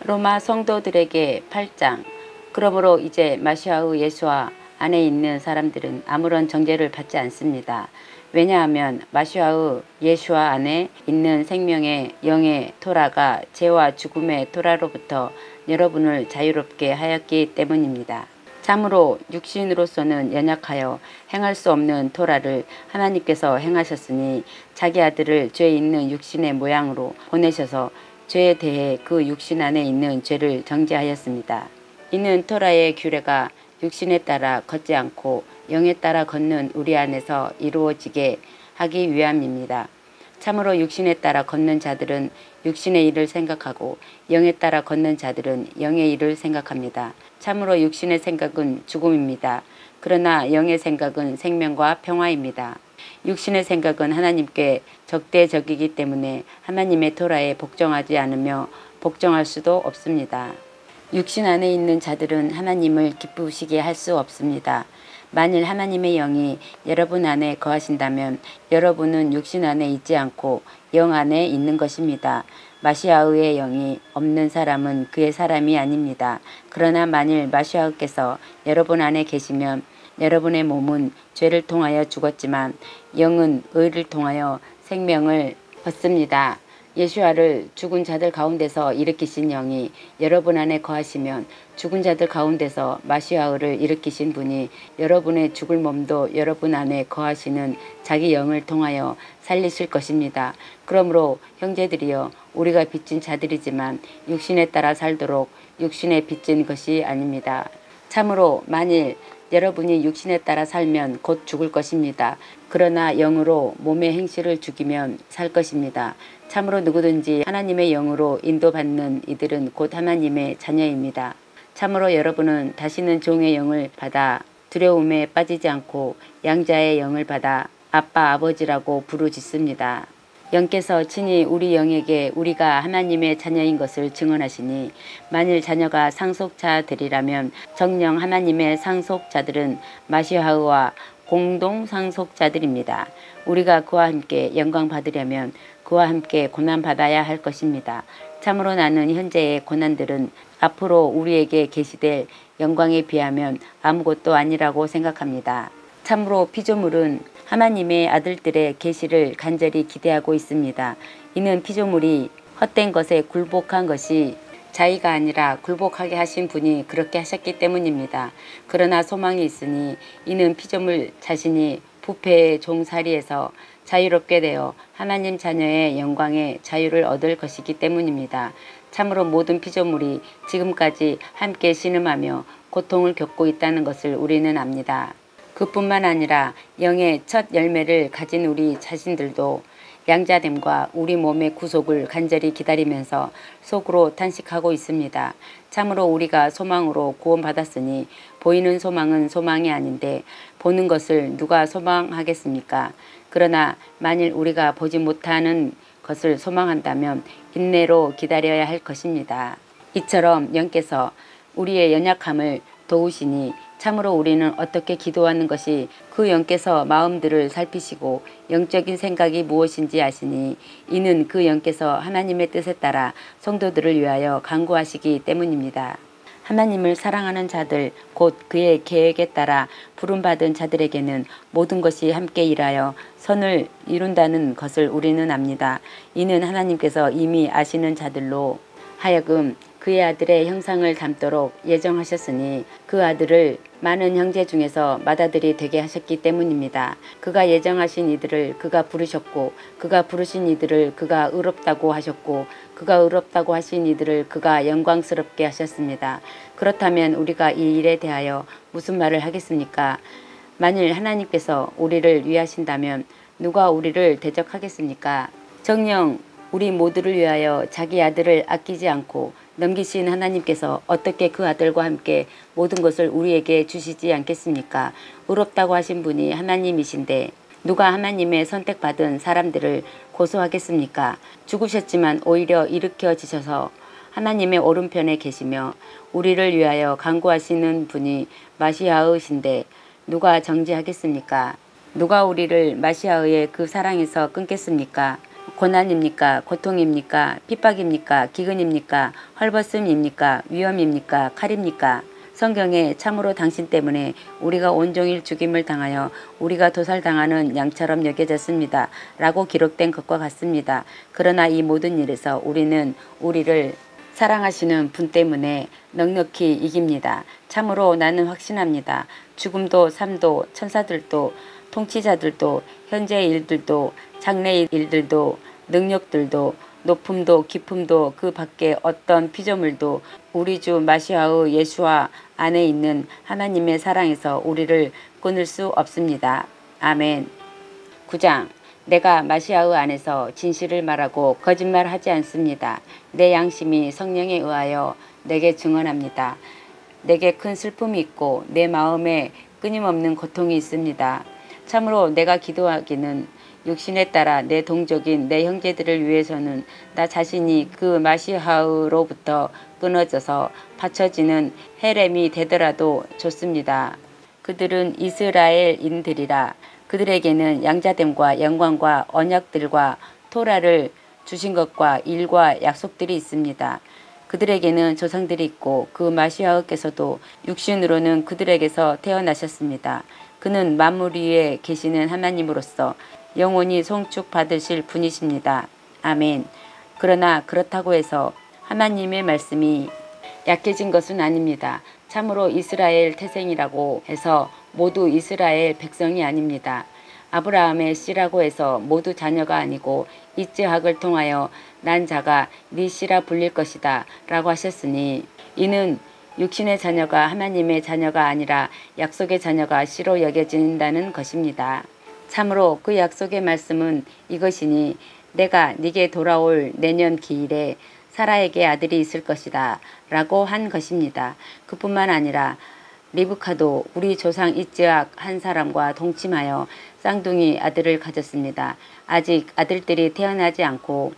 로마 성도들에게 8장. 그러므로 이제 마시아의 예수와 안에 있는 사람들은 아무런 정죄를 받지 않습니다. 왜냐하면 마시아의 예수와 안에 있는 생명의 영의 토라가 죄와 죽음의 토라로부터 여러분을 자유롭게 하였기 때문입니다. 참으로 육신으로서는 연약하여 행할 수 없는 토라를 하나님께서 행하셨으니 자기 아들을 죄 있는 육신의 모양으로 보내셔서 죄에 대해 그 육신 안에 있는 죄를 정죄하였습니다. 이는 토라의 규례가 육신에 따라 걷지 않고 영에 따라 걷는 우리 안에서 이루어지게 하기 위함입니다. 참으로 육신에 따라 걷는 자들은 육신의 일을 생각하고 영에 따라 걷는 자들은 영의 일을 생각합니다. 참으로 육신의 생각은 죽음입니다. 그러나 영의 생각은 생명과 평화입니다. 육신의 생각은 하나님께 적대적이기 때문에 하나님의 토라에 복종하지 않으며 복종할 수도 없습니다. 육신 안에 있는 자들은 하나님을 기쁘시게 할 수 없습니다. 만일 하나님의 영이 여러분 안에 거하신다면 여러분은 육신 안에 있지 않고 영 안에 있는 것입니다. 마시아의 영이 없는 사람은 그의 사람이 아닙니다. 그러나 만일 마시아께서 여러분 안에 계시면 여러분의 몸은 죄를 통하여 죽었지만 영은 의를 통하여 생명을 얻습니다. 예수아를 죽은 자들 가운데서 일으키신 영이 여러분 안에 거하시면 죽은 자들 가운데서 마시아를 일으키신 분이 여러분의 죽을 몸도 여러분 안에 거하시는 자기 영을 통하여 살리실 것입니다. 그러므로 형제들이여 우리가 빚진 자들이지만 육신에 따라 살도록 육신에 빚진 것이 아닙니다. 참으로 만일 여러분이 육신에 따라 살면 곧 죽을 것입니다. 그러나 영으로 몸의 행실을 죽이면 살 것입니다. 참으로 누구든지 하나님의 영으로 인도받는 이들은 곧 하나님의 자녀입니다. 참으로 여러분은 다시는 종의 영을 받아 두려움에 빠지지 않고 양자의 영을 받아 아빠 아버지라고 부르짖습니다. 영께서 친히 우리 영에게 우리가 하나님의 자녀인 것을 증언하시니 만일 자녀가 상속자들이라면 정녕 하나님의 상속자들은 마시아와 공동 상속자들입니다. 우리가 그와 함께 영광 받으려면 그와 함께 고난 받아야 할 것입니다. 참으로 나는 현재의 고난들은 앞으로 우리에게 계시될 영광에 비하면 아무것도 아니라고 생각합니다. 참으로 피조물은 하나님의 아들들의 계시를 간절히 기대하고 있습니다. 이는 피조물이 헛된 것에 굴복한 것이 자의가 아니라 굴복하게 하신 분이 그렇게 하셨기 때문입니다. 그러나 소망이 있으니 이는 피조물 자신이 부패의 종살이에서 자유롭게 되어 하나님 자녀의 영광의 자유를 얻을 것이기 때문입니다. 참으로 모든 피조물이 지금까지 함께 신음하며 고통을 겪고 있다는 것을 우리는 압니다. 그뿐만 아니라 영의 첫 열매를 가진 우리 자신들도 양자됨과 우리 몸의 구속을 간절히 기다리면서 속으로 탄식하고 있습니다. 참으로 우리가 소망으로 구원받았으니 보이는 소망은 소망이 아닌데 보는 것을 누가 소망하겠습니까? 그러나 만일 우리가 보지 못하는 것을 소망한다면 인내로 기다려야 할 것입니다. 이처럼 영께서 우리의 연약함을 도우시니 참으로 우리는 어떻게 기도하는 것이 그 영께서 마음들을 살피시고 영적인 생각이 무엇인지 아시니 이는 그 영께서 하나님의 뜻에 따라 성도들을 위하여 간구하시기 때문입니다. 하나님을 사랑하는 자들 곧 그의 계획에 따라 부름받은 자들에게는 모든 것이 함께 일하여 선을 이룬다는 것을 우리는 압니다. 이는 하나님께서 이미 아시는 자들로 하여금 그의 아들의 형상을 닮도록 예정하셨으니 그 아들을 많은 형제 중에서 맏아들이 되게 하셨기 때문입니다. 그가 예정하신 이들을 그가 부르셨고 그가 부르신 이들을 그가 의롭다고 하셨고 그가 의롭다고 하신 이들을 그가 영광스럽게 하셨습니다. 그렇다면 우리가 이 일에 대하여 무슨 말을 하겠습니까? 만일 하나님께서 우리를 위하신다면 누가 우리를 대적하겠습니까? 정녕 우리 모두를 위하여 자기 아들을 아끼지 않고 넘기신 하나님께서 어떻게 그 아들과 함께 모든 것을 우리에게 주시지 않겠습니까? 의롭다고 하신 분이 하나님이신데 누가 하나님의 선택받은 사람들을 고소하겠습니까? 죽으셨지만 오히려 일으켜지셔서 하나님의 오른편에 계시며 우리를 위하여 간구하시는 분이 마시아의신데 누가 정죄하겠습니까? 누가 우리를 마시아의 그 사랑에서 끊겠습니까? 고난입니까? 고통입니까? 핍박입니까? 기근입니까? 헐벗음입니까? 위험입니까? 칼입니까? 성경에 참으로 당신 때문에 우리가 온종일 죽임을 당하여 우리가 도살당하는 양처럼 여겨졌습니다. 라고 기록된 것과 같습니다. 그러나 이 모든 일에서 우리는 우리를 사랑하시는 분 때문에 넉넉히 이깁니다. 참으로 나는 확신합니다. 죽음도 삶도 천사들도 통치자들도 현재의 일들도 장래의 일들도 능력들도 높음도 깊음도 그 밖에 어떤 피조물도 우리 주 마시아의 예수와 안에 있는 하나님의 사랑에서 우리를 끊을 수 없습니다. 아멘. 9장. 내가 마시아의 안에서 진실을 말하고 거짓말하지 않습니다. 내 양심이 성령에 의하여 내게 증언합니다. 내게 큰 슬픔이 있고 내 마음에 끊임없는 고통이 있습니다. 참으로 내가 기도하기는 육신에 따라 내 동족인 내 형제들을 위해서는 나 자신이 그 마시아로부터 끊어져서 바쳐지는 헤렘이 되더라도 좋습니다. 그들은 이스라엘인들이라. 그들에게는 양자됨과 영광과 언약들과 토라를 주신 것과 일과 약속들이 있습니다. 그들에게는 조상들이 있고 그 마시아께서도 육신으로는 그들에게서 태어나셨습니다. 그는 만물 위에 계시는 하나님으로서 영원히 송축 받으실 분이십니다. 아멘. 그러나 그렇다고 해서 하나님의 말씀이 약해진 것은 아닙니다. 참으로 이스라엘 태생이라고 해서 모두 이스라엘 백성이 아닙니다. 아브라함의 씨라고 해서 모두 자녀가 아니고 이스학을 통하여 난 자가 네 씨라 불릴 것이다 라고 하셨으니 이는 육신의 자녀가 하나님의 자녀가 아니라 약속의 자녀가 씨로 여겨진다는 것입니다. 참으로 그 약속의 말씀은 이것이니 내가 네게 돌아올 내년 기일에 사라에게 아들이 있을 것이다 라고 한 것입니다. 그뿐만 아니라 리브카도 우리 조상 이스학 한 사람과 동침하여 쌍둥이 아들을 가졌습니다. 아직 아들들이 태어나지 않고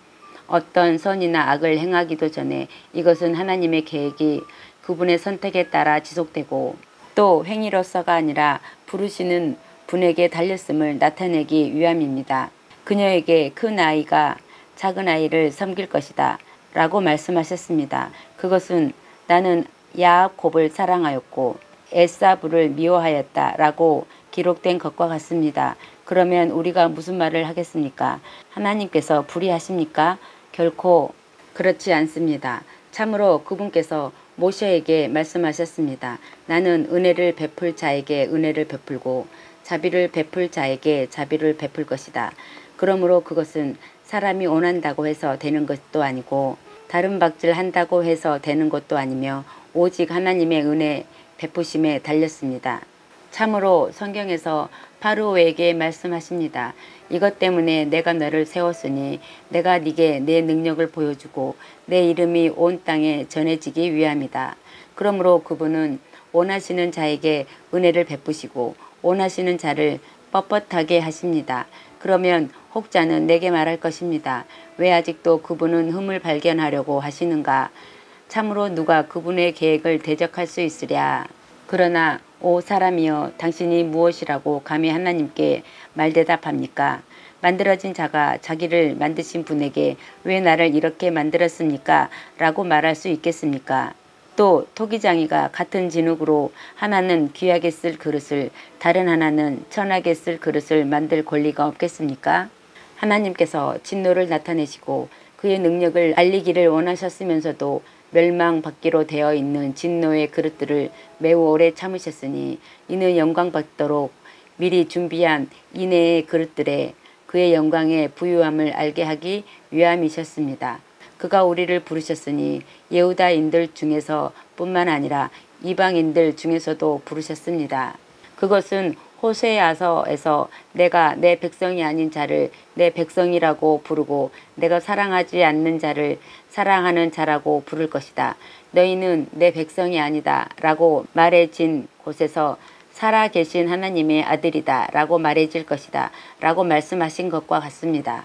어떤 선이나 악을 행하기도 전에 이것은 하나님의 계획이 그분의 선택에 따라 지속되고 또 행위로서가 아니라 부르시는 분에게 달렸음을 나타내기 위함입니다. 그녀에게 큰 아이가 작은 아이를 섬길 것이다 라고 말씀하셨습니다. 그것은 나는 야곱을 사랑하였고 에사브를 미워하였다 라고 기록된 것과 같습니다. 그러면 우리가 무슨 말을 하겠습니까? 하나님께서 불의하십니까? 결코 그렇지 않습니다. 참으로 그분께서 모세에게 말씀하셨습니다. 나는 은혜를 베풀 자에게 은혜를 베풀고 자비를 베풀 자에게 자비를 베풀 것이다. 그러므로 그것은 사람이 원한다고 해서 되는 것도 아니고 다른 박질 한다고 해서 되는 것도 아니며 오직 하나님의 은혜 베푸심에 달렸습니다. 참으로 성경에서 바로에게 말씀하십니다. 이것 때문에 내가 너를 세웠으니 내가 네게 내 능력을 보여주고 내 이름이 온 땅에 전해지기 위함이다. 그러므로 그분은 원하시는 자에게 은혜를 베푸시고 원하시는 자를 뻣뻣하게 하십니다. 그러면 혹자는 내게 말할 것입니다. 왜 아직도 그분은 흠을 발견하려고 하시는가? 참으로 누가 그분의 계획을 대적할 수 있으랴. 그러나 오 사람이여 당신이 무엇이라고 감히 하나님께 말대답합니까? 만들어진 자가 자기를 만드신 분에게 왜 나를 이렇게 만들었습니까? 라고 말할 수 있겠습니까? 또 토기장이가 같은 진흙으로 하나는 귀하게 쓸 그릇을 다른 하나는 천하게 쓸 그릇을 만들 권리가 없겠습니까? 하나님께서 진노를 나타내시고 그의 능력을 알리기를 원하셨으면서도 멸망받기로 되어 있는 진노의 그릇들을 매우 오래 참으셨으니 이는 영광받도록 미리 준비한 이내의 그릇들에 그의 영광의 부유함을 알게 하기 위함이셨습니다. 그가 우리를 부르셨으니 예후다인들 중에서 뿐만 아니라 이방인들 중에서도 부르셨습니다. 그것은 호세아서에서 내가 내 백성이 아닌 자를 내 백성이라고 부르고 내가 사랑하지 않는 자를 사랑하는 자라고 부를 것이다. 너희는 내 백성이 아니다 라고 말해진 곳에서 살아계신 하나님의 아들이다 라고 말해질 것이다 라고 말씀하신 것과 같습니다.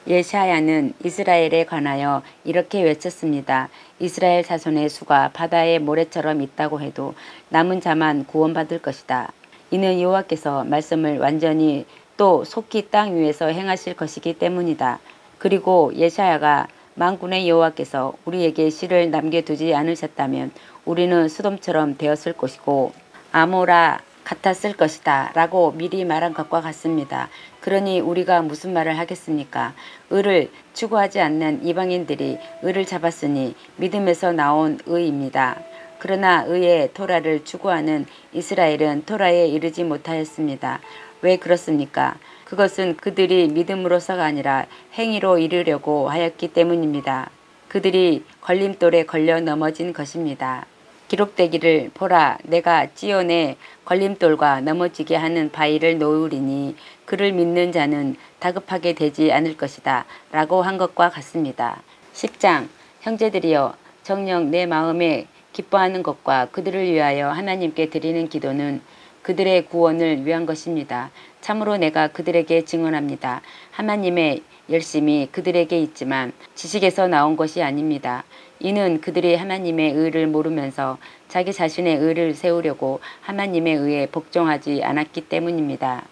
예샤야는 이스라엘에 관하여 이렇게 외쳤습니다. 이스라엘 자손의 수가 바다의 모래처럼 있다고 해도 남은 자만 구원받을 것이다. 이는 여호와께서 말씀을 완전히 또 속히 땅 위에서 행하실 것이기 때문이다. 그리고 예사야가 만군의 여호와께서 우리에게 씨를 남겨두지 않으셨다면 우리는 수돔처럼 되었을 것이고 아모라 같았을 것이다 라고 미리 말한 것과 같습니다. 그러니 우리가 무슨 말을 하겠습니까? 의를 추구하지 않는 이방인들이 의를 잡았으니 믿음에서 나온 의입니다. 그러나 의의 토라를 추구하는 이스라엘은 토라에 이르지 못하였습니다. 왜 그렇습니까? 그것은 그들이 믿음으로서가 아니라 행위로 이르려고 하였기 때문입니다. 그들이 걸림돌에 걸려 넘어진 것입니다. 기록되기를 보라 내가 찌온에 걸림돌과 넘어지게 하는 바위를 놓으리니 그를 믿는 자는 다급하게 되지 않을 것이다 라고 한 것과 같습니다. 10장 형제들이여 정녕 내 마음에 기뻐하는 것과 그들을 위하여 하나님께 드리는 기도는 그들의 구원을 위한 것입니다. 참으로 내가 그들에게 증언합니다. 하나님의 열심이 그들에게 있지만 지식에서 나온 것이 아닙니다. 이는 그들이 하나님의 의를 모르면서 자기 자신의 의를 세우려고 하나님의 의에 복종하지 않았기 때문입니다.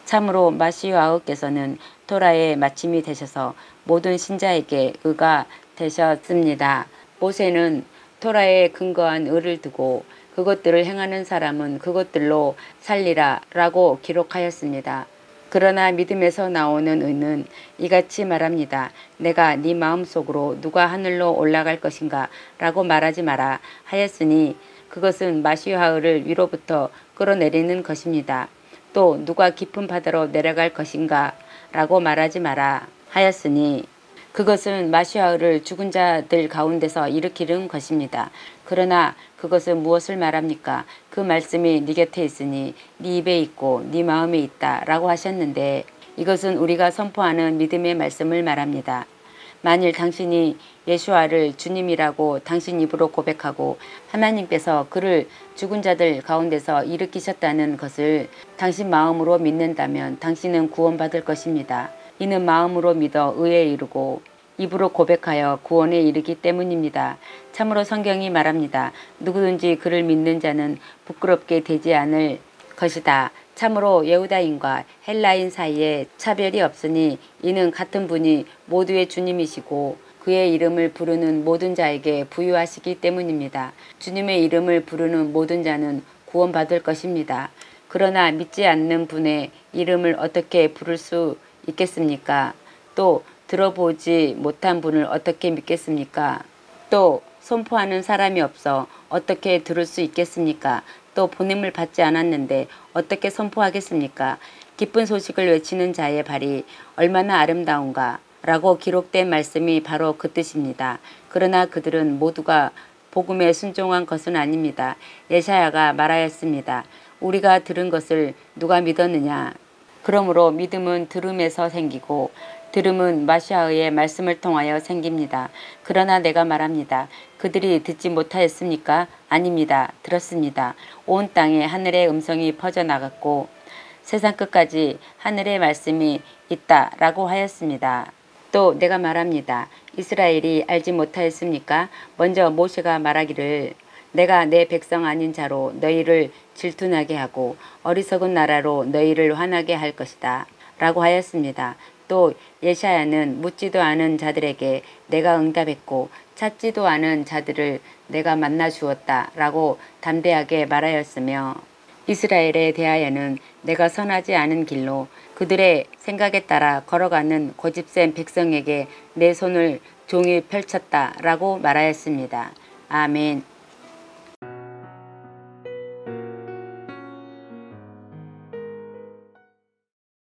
참으로 마시아흐께서는 토라의 마침이 되셔서 모든 신자에게 의가 되셨습니다. 모세는 토라에 근거한 의를 두고 그것들을 행하는 사람은 그것들로 살리라 라고 기록하였습니다. 그러나 믿음에서 나오는 의는 이같이 말합니다. 내가 네 마음속으로 누가 하늘로 올라갈 것인가 라고 말하지 마라 하였으니 그것은 마시아흐를 위로부터 끌어내리는 것입니다. 또 누가 깊은 바다로 내려갈 것인가 라고 말하지 마라 하였으니 그것은 마시아흐를 죽은 자들 가운데서 일으키는 것입니다. 그러나 그것은 무엇을 말합니까? 그 말씀이 네 곁에 있으니 네 입에 있고 네 마음에 있다 라고 하셨는데 이것은 우리가 선포하는 믿음의 말씀을 말합니다. 만일 당신이 예수아를 주님이라고 당신 입으로 고백하고 하나님께서 그를 죽은 자들 가운데서 일으키셨다는 것을 당신 마음으로 믿는다면 당신은 구원받을 것입니다. 이는 마음으로 믿어 의에 이르고 입으로 고백하여 구원에 이르기 때문입니다. 참으로 성경이 말합니다. 누구든지 그를 믿는 자는 부끄럽게 되지 않을 것이다. 참으로 여호다인과 헬라인 사이에 차별이 없으니 이는 같은 분이 모두의 주님이시고 그의 이름을 부르는 모든 자에게 부유하시기 때문입니다. 주님의 이름을 부르는 모든 자는 구원받을 것입니다. 그러나 믿지 않는 분의 이름을 어떻게 부를 수 있겠습니까? 또 들어보지 못한 분을 어떻게 믿겠습니까? 또 선포하는 사람이 없어 어떻게 들을 수 있겠습니까? 또 보냄을 받지 않았는데 어떻게 선포하겠습니까? 기쁜 소식을 외치는 자의 발이 얼마나 아름다운가 라고 기록된 말씀이 바로 그 뜻입니다. 그러나 그들은 모두가 복음에 순종한 것은 아닙니다. 예사야가 말하였습니다. 우리가 들은 것을 누가 믿었느냐? 그러므로 믿음은 들음에서 생기고 들음은 마시아의 말씀을 통하여 생깁니다. 그러나 내가 말합니다. 그들이 듣지 못하였습니까? 아닙니다. 들었습니다. 온 땅에 하늘의 음성이 퍼져나갔고 세상 끝까지 하늘의 말씀이 있다라고 하였습니다. 또 내가 말합니다. 이스라엘이 알지 못하였습니까? 먼저 모세가 말하기를 내가 내 백성 아닌 자로 너희를 질투나게 하고 어리석은 나라로 너희를 화나게 할 것이다 라고 하였습니다. 또 예사야는 묻지도 않은 자들에게 내가 응답했고 찾지도 않은 자들을 내가 만나 주었다 라고 담대하게 말하였으며 이스라엘에 대하여는 내가 선하지 않은 길로 그들의 생각에 따라 걸어가는 고집센 백성에게 내 손을 종일 펼쳤다 라고 말하였습니다. 아멘.